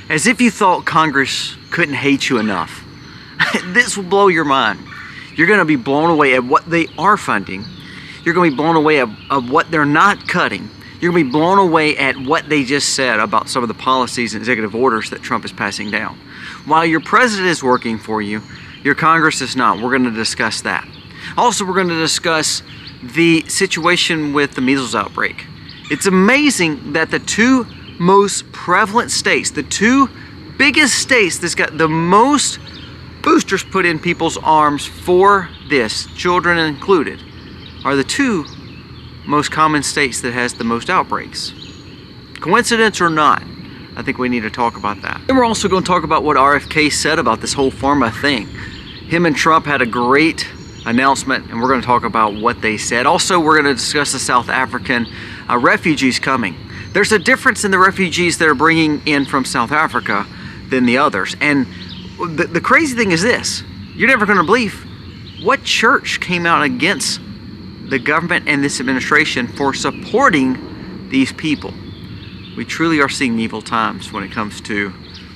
As if you thought Congress couldn't hate you enough. This will blow your mind. You're going to be blown away at what they are funding. You're going to be blown away at what they're not cutting. You're going to be blown away at what they just said about some of the policies and executive orders that Trump is passing down. While your president is working for you, your Congress is not. We're going to discuss that. Also, we're going to discuss the situation with the measles outbreak. It's amazing that the two most prevalent states, the two biggest states that's got the most boosters put in people's arms for this, children included, are the two most common states that has the most outbreaks. Coincidence or not, I think we need to talk about that. Then we're also going to talk about what RFK said about this whole pharma thing. Him and Trump had a great announcement, and we're going to talk about what they said. Also, we're going to discuss the South African refugees coming. There's a difference in the refugees that are bringing in from South Africa than the others. And the crazy thing is this. You're never going to believe what church came out against the government and this administration for supporting these people. We truly are seeing evil times when it comes to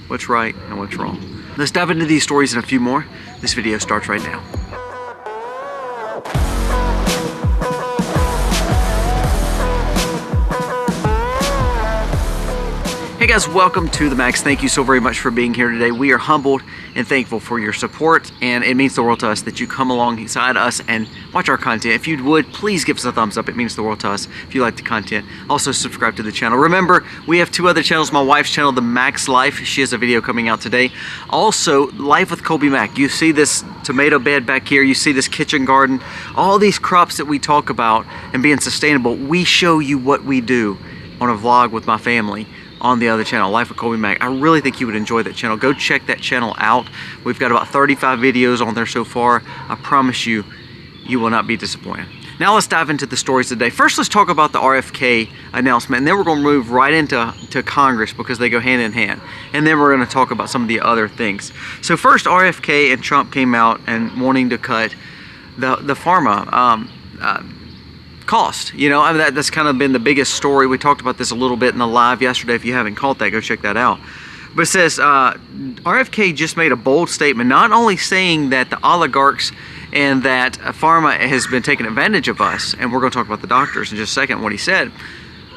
what's right and what's wrong. Let's dive into these stories and a few more. This video starts right now. Hey guys, welcome to the Max. Thank you so very much for being here today. We are humbled and thankful for your support, and it means the world to us that you come alongside us and watch our content. If you would, please give us a thumbs up. It means the world to us if you like the content. Also, subscribe to the channel. Remember, we have two other channels. My wife's channel, The Max Life. She has a video coming out today. Also, Life with Colby Mack. You see this tomato bed back here. You see this kitchen garden. All these crops that we talk about and being sustainable, we show you what we do on a vlog with my family on the other channel, Life with Colby Mack. I really think you would enjoy that channel. Go check that channel out. We've got about 35 videos on there so far. I promise you, you will not be disappointed. Now let's dive into the stories today. First, let's talk about the RFK announcement, and then we're going to move right into Congress because they go hand in hand. And then we're going to talk about some of the other things. So first, RFK and Trump came out and wanting to cut the pharma cost. You know, I mean, that's kind of been the biggest story. We talked about this a little bit in the live yesterday. If you haven't caught that, go check that out. But it says RFK just made a bold statement, not only saying that the oligarchs and that pharma has been taking advantage of us, and we're going to talk about the doctors in just a second, what he said,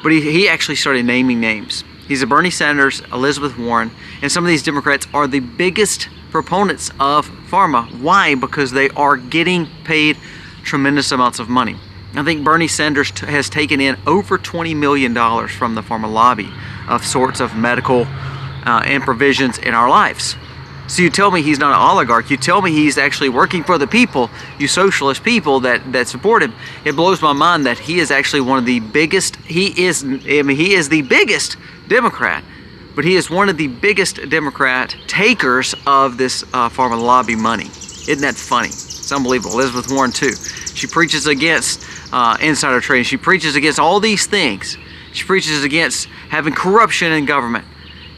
but he actually started naming names. He said Bernie Sanders, Elizabeth Warren, and some of these Democrats are the biggest proponents of pharma. Why? Because they are getting paid tremendous amounts of money. I think Bernie Sanders has taken in over $20 million from the pharma lobby of sorts of medical and provisions in our lives. So you tell me he's not an oligarch. You tell me he's actually working for the people, you socialist people that support him. It blows my mind that he is actually one of the biggest, he is the biggest Democrat, but he is one of the biggest Democrat takers of this pharma lobby money. Isn't that funny? It's unbelievable. Elizabeth Warren too. She preaches against insider trading. She preaches against all these things. She preaches against having corruption in government.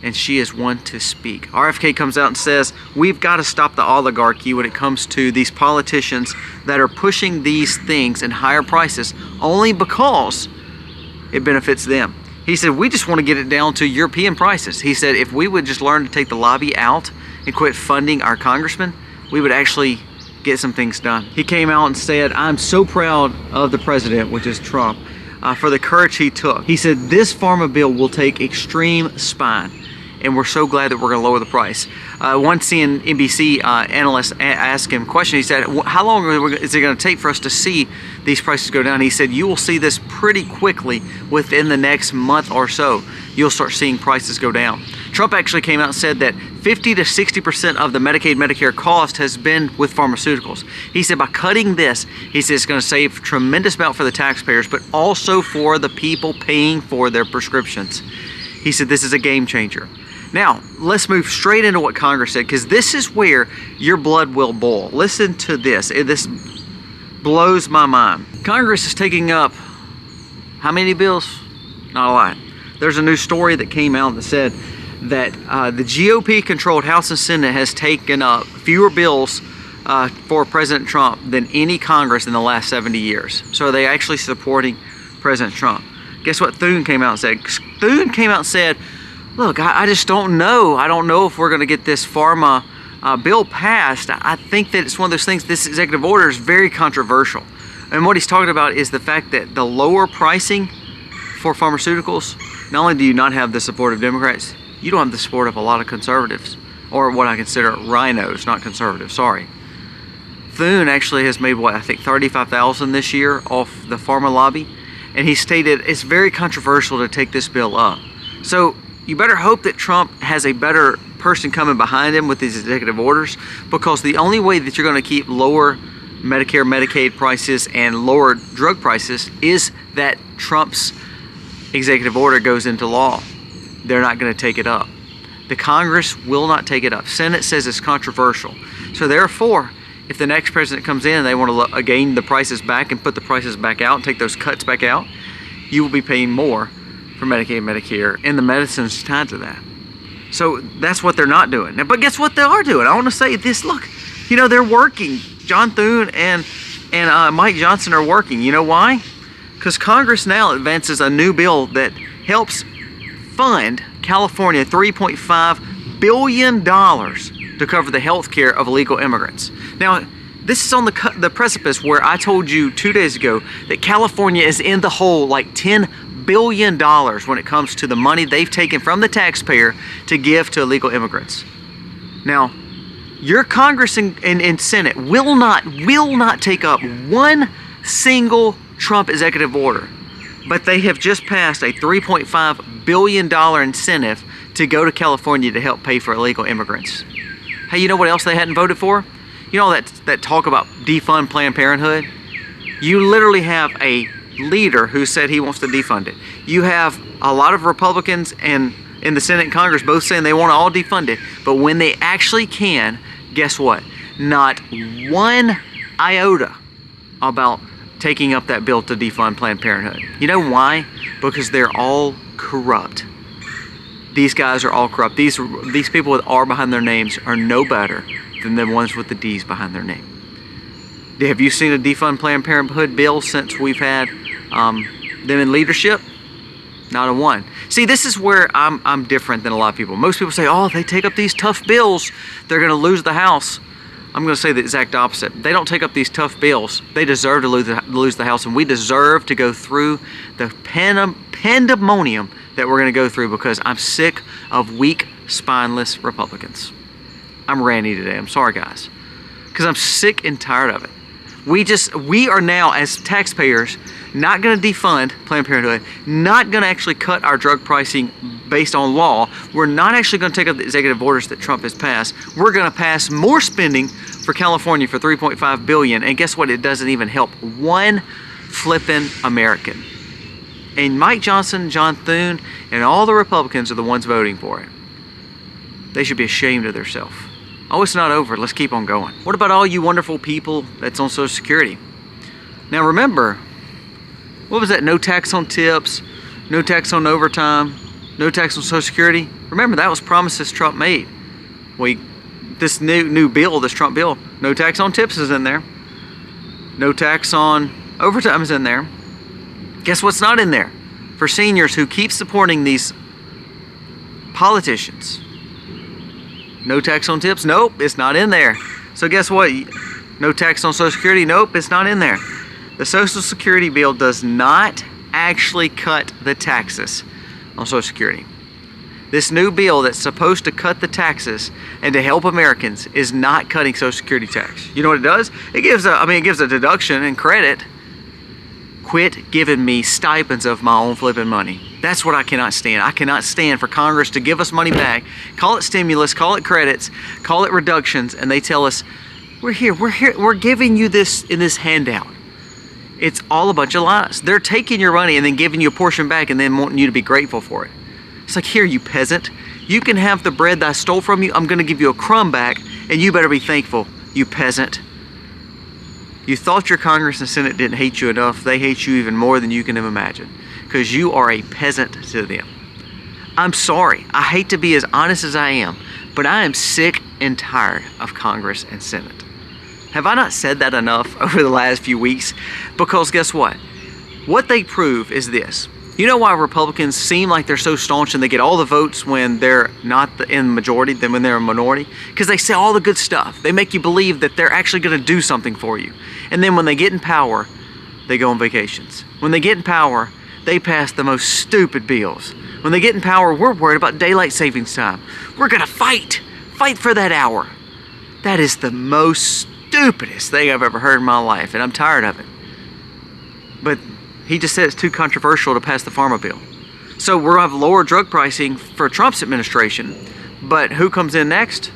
And she is one to speak. RFK comes out and says, we've got to stop the oligarchy when it comes to these politicians that are pushing these things in higher prices only because it benefits them. He said, we just want to get it down to European prices. He said, if we would just learn to take the lobby out and quit funding our congressmen, we would actually get some things done. He came out and said, I'm so proud of the president, which is Trump, for the courage he took. He said, this pharma bill will take extreme spine, and we're so glad that we're going to lower the price. One CNBC analyst asked him a question. He said, how long is it going to take for us to see these prices go down? He said, you will see this pretty quickly within the next month or so. You'll start seeing prices go down. Trump actually came out and said that 50 to 60% of the Medicaid, Medicare cost has been with pharmaceuticals. He said by cutting this, he said it's going to save a tremendous amount for the taxpayers, but also for the people paying for their prescriptions. He said this is a game changer. Now, let's move straight into what Congress said, because this is where your blood will boil. Listen to this. This blows my mind. Congress is taking up how many bills? Not a lot. There's a new story that came out that said that the GOP-controlled House and Senate has taken up fewer bills for President Trump than any Congress in the last 70 years. So are they actually supporting President Trump? Guess what Thoon came out and said? Thoon came out and said, Look, I just don't know. I don't know if we're going to get this pharma bill passed. I think that it's one of those things, this executive order is very controversial. And what he's talking about is the fact that the lower pricing for pharmaceuticals, not only do you not have the support of Democrats, you don't have the support of a lot of conservatives, or what I consider rhinos, not conservatives, sorry. Thoon actually has made, what, I think $35,000 this year off the pharma lobby, and he stated it's very controversial to take this bill up. So you better hope that Trump has a better person coming behind him with these executive orders, because the only way that you're going to keep lower Medicare, Medicaid prices and lower drug prices is that Trump's executive order goes into law. They're not going to take it up. The Congress will not take it up. Senate says it's controversial. So therefore, if the next president comes in and they want to gain the prices back and put the prices back out and take those cuts back out, you will be paying more for Medicaid and Medicare, and the medicine's tied to that. So that's what they're not doing. But guess what they are doing? I want to say this, look, you know, they're working. John Thoon and Mike Johnson are working. You know why? Because Congress now advances a new bill that helps fund California $3.5 billion to cover the health care of illegal immigrants. Now, this is on the precipice where I told you 2 days ago that California is in the hole like $10 billion when it comes to the money they've taken from the taxpayer to give to illegal immigrants. Now, your Congress and Senate will not take up one single Trump executive order, but they have just passed a $3.5 billion incentive to go to California to help pay for illegal immigrants. Hey, you know what else they hadn't voted for? You know that talk about defund Planned Parenthood? You literally have a leader who said he wants to defund it. You have a lot of Republicans and in the Senate and Congress both saying they want to all defund it, but when they actually can, guess what? Not one iota about taking up that bill to defund Planned Parenthood. You know why? Because they're all corrupt. These guys are all corrupt. These people with R behind their names are no better than the ones with the D's behind their name. Have you seen a defund Planned Parenthood bill since we've had them in leadership? Not a one. See, this is where I'm different than a lot of people. Most people say, oh, they take up these tough bills, they're going to lose the House. I'm going to say the exact opposite. They don't take up these tough bills. They deserve to lose the House, and we deserve to go through the pandemonium that we're going to go through, because I'm sick of weak, spineless Republicans. I'm ranty today. I'm sorry, guys, because I'm sick and tired of it. We are now, as taxpayers, not going to defund Planned Parenthood, not going to actually cut our drug pricing based on law. We're not actually going to take up the executive orders that Trump has passed. We're going to pass more spending for California for $3.5 billion, and guess what? It doesn't even help one flippin' American. And Mike Johnson, John Thoon, and all the Republicans are the ones voting for it. They should be ashamed of themselves. Oh, it's not over. Let's keep on going. What about all you wonderful people that's on Social Security? Now remember, what was that? No tax on tips, no tax on overtime, no tax on Social Security. Remember, that was promises Trump made. This new bill, this Trump bill, no tax on tips is in there. No tax on overtime is in there. Guess what's not in there? For seniors who keep supporting these politicians. No tax on tips? Nope, it's not in there. So guess what? No tax on Social Security? Nope, it's not in there. The Social Security bill does not actually cut the taxes on Social Security. This new bill that's supposed to cut the taxes and to help Americans is not cutting Social Security tax. You know what it does? It gives a deduction and credit. Quit giving me stipends of my own flipping money. That's what I cannot stand. I cannot stand for Congress to give us money back, call it stimulus, call it credits, call it reductions, and they tell us, we're giving you this in this handout. It's all a bunch of lies. They're taking your money and then giving you a portion back and then wanting you to be grateful for it. It's like, here, you peasant, you can have the bread that I stole from you. I'm going to give you a crumb back, and you better be thankful, you peasant. You thought your Congress and Senate didn't hate you enough. They hate you even more than you can imagine, because you are a peasant to them. I'm sorry. I hate to be as honest as I am, but I am sick and tired of Congress and Senate. Have I not said that enough over the last few weeks? Because guess what? What they prove is this. You know why Republicans seem like they're so staunch and they get all the votes when they're not in the majority than when they're a minority? Because they say all the good stuff. They make you believe that they're actually going to do something for you. And then when they get in power, they go on vacations. When they get in power, they pass the most stupid bills. When they get in power, we're worried about daylight savings time. We're going to fight for that hour. That is the most stupidest thing I've ever heard in my life, and I'm tired of it. But he just said it's too controversial to pass the pharma bill. So we're going to have lower drug pricing for Trump's administration, but who comes in next?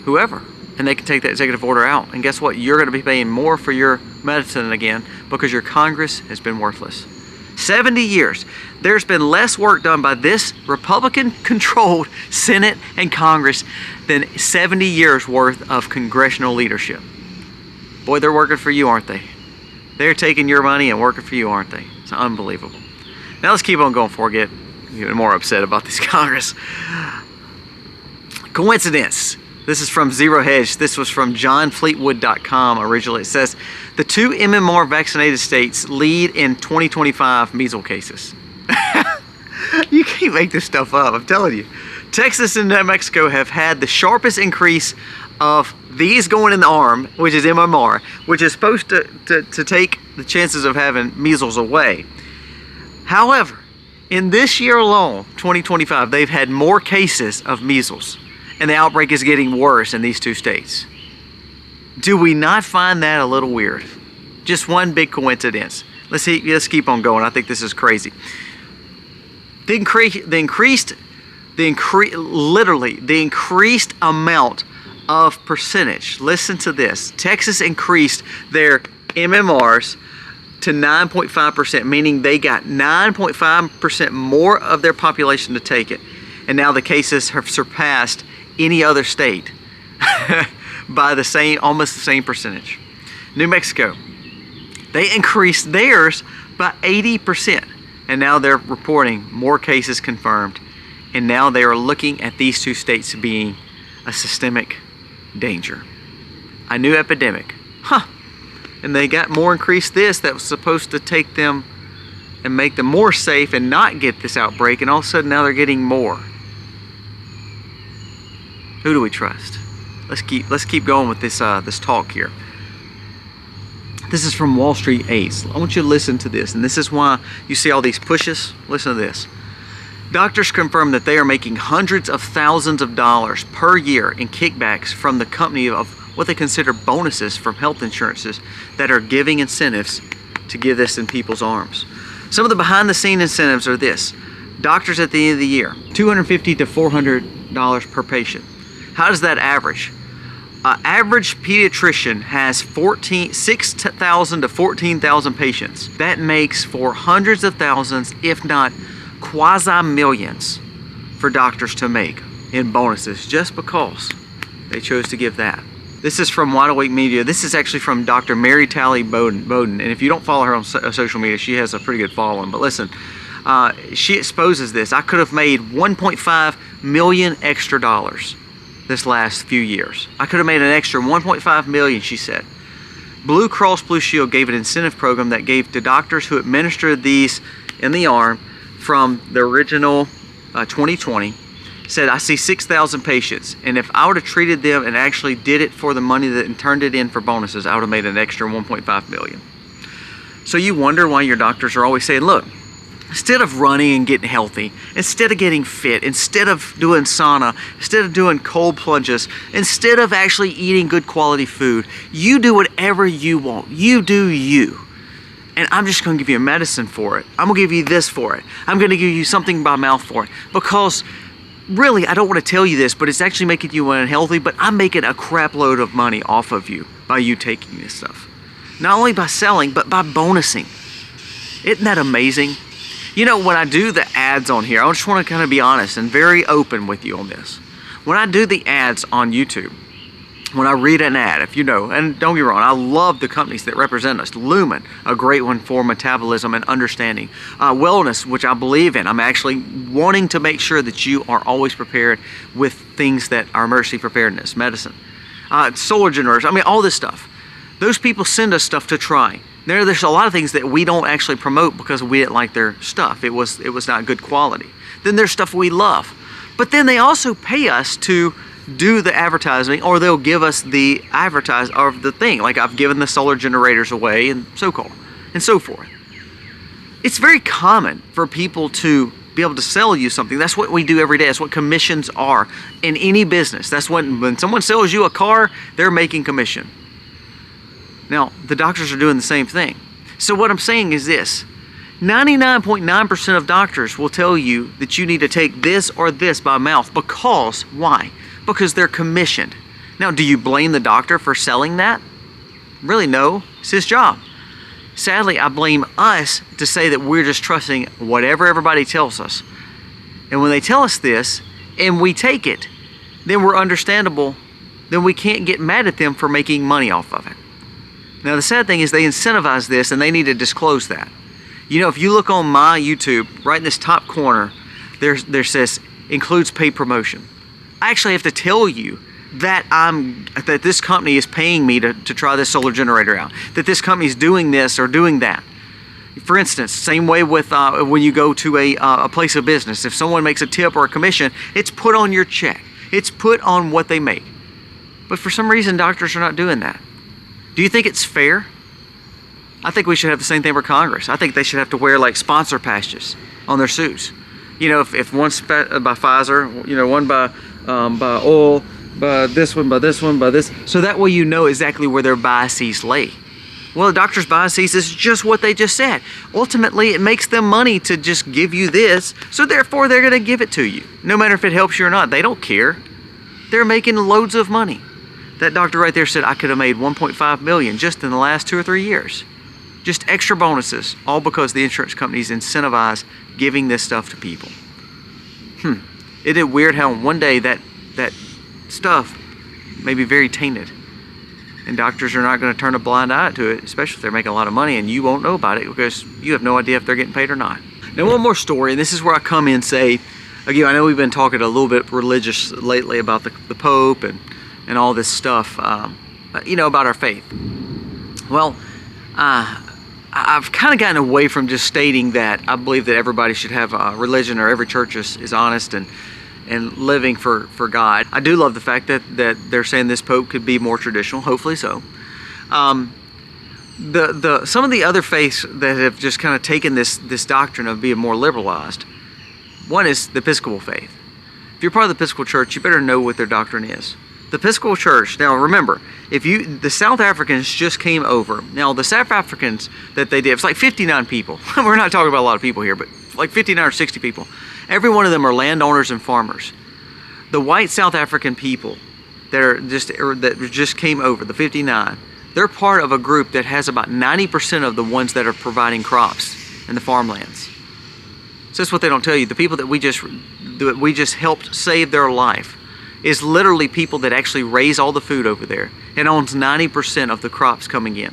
Whoever. And they can take that executive order out. And guess what? You're going to be paying more for your medicine again because your Congress has been worthless. 70 years. There's been less work done by this Republican-controlled Senate and Congress than 70 years worth of congressional leadership. Boy, they're working for you, aren't they? They're taking your money and working for you, aren't they? It's unbelievable. Now let's keep on going before I get even more upset about this Congress. Coincidence. This is from Zero Hedge. This was from johnfleetwood.com originally. It says, the 2 MMR vaccinated states lead in 2025 measles cases. You can't make this stuff up, I'm telling you. Texas and New Mexico have had the sharpest increase of these going in the arm, which is MMR, which is supposed to take the chances of having measles away. However, in this year alone, 2025, they've had more cases of measles, and the outbreak is getting worse in these 2 states. Do we not find that a little weird? Just one big coincidence. Let's keep on going. I think this is crazy. The increased amount of percentage. Listen to this. Texas increased their MMRs to 9.5%, meaning they got 9.5% more of their population to take it. And now the cases have surpassed any other state by almost the same percentage. New Mexico, they increased theirs by 80%, and now they're reporting more cases confirmed, and now they are looking at these 2 states being a systemic danger, a new epidemic. And they got more increased that was supposed to take them and make them more safe and not get this outbreak, and all of a sudden now they're getting more. Who do we trust? Let's keep going with this talk here. This is from Wall Street Aids. I want you to listen to this, and this is why you see all these pushes. Listen to this. Doctors confirm that they are making hundreds of thousands of dollars per year in kickbacks from the company of what they consider bonuses from health insurances that are giving incentives to give this in people's arms. Some of the behind-the-scene incentives are this. Doctors at the end of the year, $250 to $400 per patient. How does that average? Average pediatrician has 6,000 to 14,000 patients. That makes for hundreds of thousands, if not quasi-millions, for doctors to make in bonuses just because they chose to give that. This is from Wide Awake Media. This is actually from Dr. Mary Talley Bowden. And if you don't follow her on social media, she has a pretty good following. But listen, she exposes this. I could have made 1.5 million extra dollars this last few years. I could have made an extra 1.5 million, she said. Blue Cross Blue Shield gave an incentive program that gave to doctors who administered these in the arm from the original 2020. Said, I see 6,000 patients, and if I would have treated them and actually did it for the money and turned it in for bonuses, I would have made an extra 1.5 million. So you wonder why your doctors are always saying, look, instead of running and getting healthy, instead of getting fit, instead of doing sauna, instead of doing cold plunges, instead of actually eating good quality food, you do whatever you want. You do you. And I'm just going to give you a medicine for it. I'm going to give you this for it. I'm going to give you something by mouth for it. Because really, I don't want to tell you this, but it's actually making you unhealthy, but I'm making a crap load of money off of you by you taking this stuff. Not only by selling, but by bonusing. Isn't that amazing? You know, when I do the ads on here, I just want to kind of be honest and very open with you on this. When I do the ads on YouTube, when I read an ad, if you know, and don't get me wrong, I love the companies that represent us. Lumen, a great one for metabolism and understanding. Wellness, which I believe in. I'm actually wanting to make sure that you are always prepared with things that are emergency preparedness, medicine, solar generators, I mean, all this stuff. Those people send us stuff to try. There's a lot of things that we don't actually promote because we didn't like their stuff. It was not good quality. Then there's stuff we love. But then they also pay us to do the advertising, or they'll give us the advertise of the thing. Like I've given the solar generators away and so forth. It's very common for people to be able to sell you something. That's what we do every day. That's what commissions are in any business. That's when someone sells you a car, they're making commission. Now, the doctors are doing the same thing. So what I'm saying is this: 99.9% of doctors will tell you that you need to take this or this by mouth. Because, why? Because they're commissioned. Now, do you blame the doctor for selling that? Really, no. It's his job. Sadly, I blame us to say that we're just trusting whatever everybody tells us. And when they tell us this and we take it, then we're understandable. Then we can't get mad at them for making money off of it. Now, the sad thing is they incentivize this and they need to disclose that. You know, if you look on my YouTube, right in this top corner, there says includes paid promotion. I actually have to tell you that this company is paying me to try this solar generator out, that this company is doing this or doing that. For instance, same way with when you go to a place of business. If someone makes a tip or a commission, it's put on your check. It's put on what they make. But for some reason, doctors are not doing that. Do you think it's fair? I think we should have the same thing for Congress. I think they should have to wear like sponsor patches on their suits. You know, if one's by Pfizer, you know, one by oil, by this one, by this one, by this. So that way you know exactly where their biases lay. Well, the doctor's biases is just what they just said. Ultimately, it makes them money to just give you this, so therefore they're going to give it to you. No matter if it helps you or not, they don't care. They're making loads of money. That doctor right there said I could have made 1.5 million just in the last 2 or 3 years. Just extra bonuses, all because the insurance companies incentivize giving this stuff to people. Isn't it weird how one day that stuff may be very tainted, and doctors are not going to turn a blind eye to it, especially if they're making a lot of money, and you won't know about it because you have no idea if they're getting paid or not. Now, one more story, and this is where I come in and say, again, I know we've been talking a little bit religious lately about the Pope and all this stuff, you know, about our faith. Well, I've kind of gotten away from just stating that I believe that everybody should have a religion, or every church is honest and living for God. I do love the fact that they're saying this Pope could be more traditional, hopefully so. Some of the other faiths that have just kind of taken this doctrine of being more liberalized, one is the Episcopal faith. If you're part of the Episcopal Church, you better know what their doctrine is. The Episcopal Church, now remember, the South Africans just came over. Now, the South Africans that they did, it's like 59 people. We're not talking about a lot of people here, but like 59 or 60 people. Every one of them are landowners and farmers. The white South African people that just came over, the 59, they're part of a group that has about 90% of the ones that are providing crops in the farmlands. So that's what they don't tell you. The people that we just helped save their life is literally people that actually raise all the food over there and owns 90% of the crops coming in.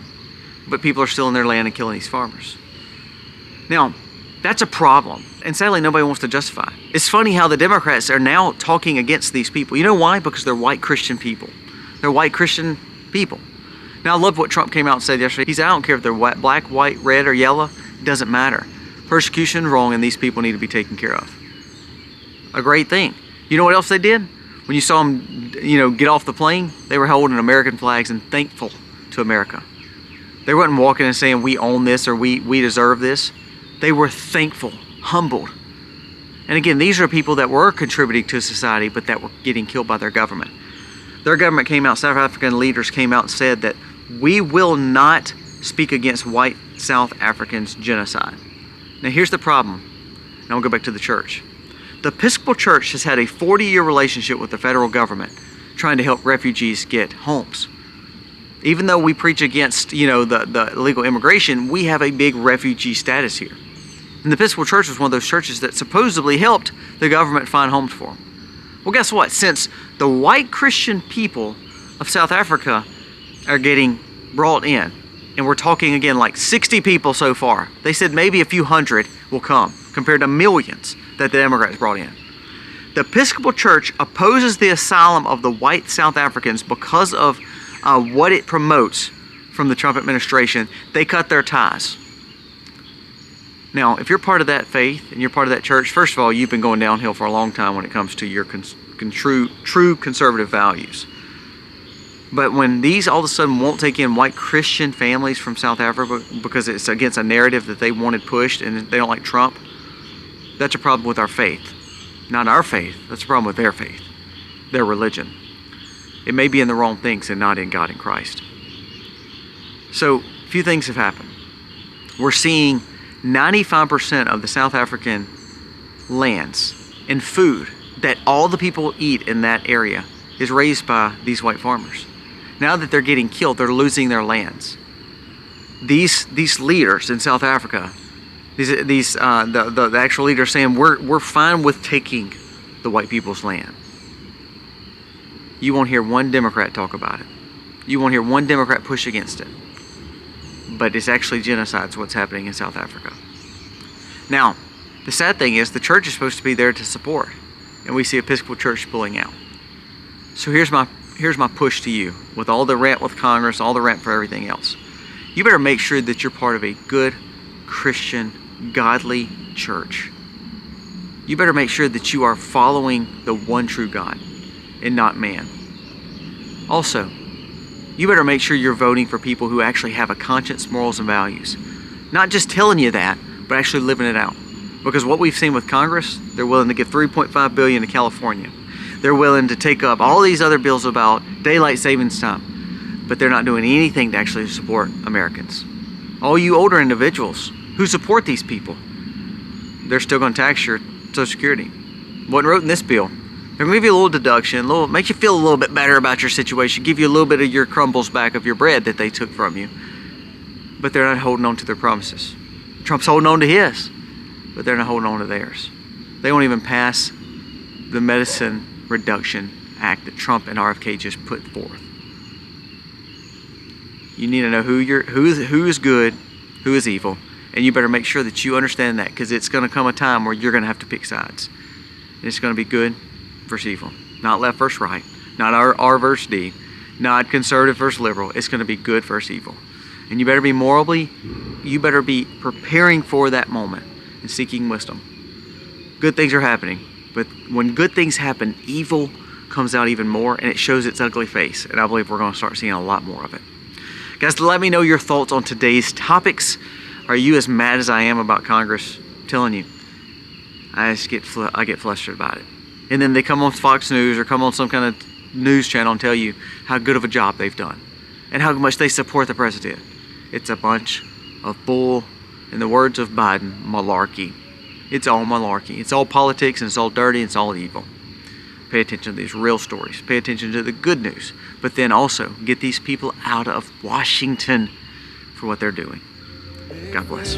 But people are still in their land and killing these farmers. Now, that's a problem. And sadly, nobody wants to justify it. It's funny how the Democrats are now talking against these people. You know why? Because they're white Christian people. They're white Christian people. Now, I love what Trump came out and said yesterday. He said, I don't care if they're white, black, white, red, or yellow. It doesn't matter. Persecution, wrong, and these people need to be taken care of. A great thing. You know what else they did? When you saw them, get off the plane, they were holding American flags and thankful to America. They weren't walking and saying, we own this or we deserve this. They were thankful, humbled. And again, these are people that were contributing to society, but that were getting killed by their government. Their government came out, South African leaders came out and said that we will not speak against white South Africans' genocide. Now here's the problem. Now we'll go back to the church. The Episcopal Church has had a 40-year relationship with the federal government trying to help refugees get homes. Even though we preach against, the illegal immigration, we have a big refugee status here. And the Episcopal Church was one of those churches that supposedly helped the government find homes for them. Well, guess what? Since the white Christian people of South Africa are getting brought in, and we're talking again like 60 people so far, they said maybe a few hundred will come compared to millions that the Democrats brought in. The Episcopal Church opposes the asylum of the white South Africans because of what it promotes from the Trump administration, they cut their ties. Now, if you're part of that faith and you're part of that church, first of all, you've been going downhill for a long time when it comes to your true conservative values. But when these all of a sudden won't take in white Christian families from South Africa because it's against a narrative that they wanted pushed and they don't like Trump, that's a problem with our faith. Not our faith, that's a problem with their faith, their religion. It may be in the wrong things and not in God and Christ. So, a few things have happened. We're seeing 95% of the South African lands and food that all the people eat in that area is raised by these white farmers. Now that they're getting killed, they're losing their lands. These leaders in South Africa, the actual leaders saying we're fine with taking the white people's land. You won't hear one Democrat talk about it. You won't hear one Democrat push against it. But it's actually genocide, what's happening in South Africa. Now, the sad thing is the church is supposed to be there to support, and we see Episcopal Church pulling out. So here's my push to you, with all the rant with Congress, all the rant for everything else. You better make sure that you're part of a good, Christian, godly church. You better make sure that you are following the one true God and not man. Also, you better make sure you're voting for people who actually have a conscience, morals, and values. Not just telling you that, but actually living it out. Because what we've seen with Congress, they're willing to give $3.5 billion to California. They're willing to take up all these other bills about daylight savings time, but they're not doing anything to actually support Americans. All you older individuals who support these people, they're still going to tax your Social Security. What wrote in this bill? They're going to give you a little deduction, make you feel a little bit better about your situation, give you a little bit of your crumbles back of your bread that they took from you. But they're not holding on to their promises. Trump's holding on to his, but they're not holding on to theirs. They won't even pass the Medicine Reduction Act that Trump and RFK just put forth. You need to know who is good, who is evil, and you better make sure that you understand that, because it's going to come a time where you're going to have to pick sides. And it's going to be good versus evil, not left versus right, not R versus D, not conservative versus liberal. It's going to be good versus evil, and you better be preparing for that moment and seeking wisdom. Good things are happening, but when good things happen, evil comes out even more, and it shows its ugly face, and I believe we're going to start seeing a lot more of it. Guys, let me know your thoughts on today's topics. Are you as mad as I am about Congress? I'm telling you, I get flustered about it. And then they come on Fox News or come on some kind of news channel and tell you how good of a job they've done and how much they support the president. It's a bunch of bull, in the words of Biden, malarkey. It's all malarkey. It's all politics, and it's all dirty, and it's all evil. Pay attention to these real stories. Pay attention to the good news. But then also get these people out of Washington for what they're doing. God bless.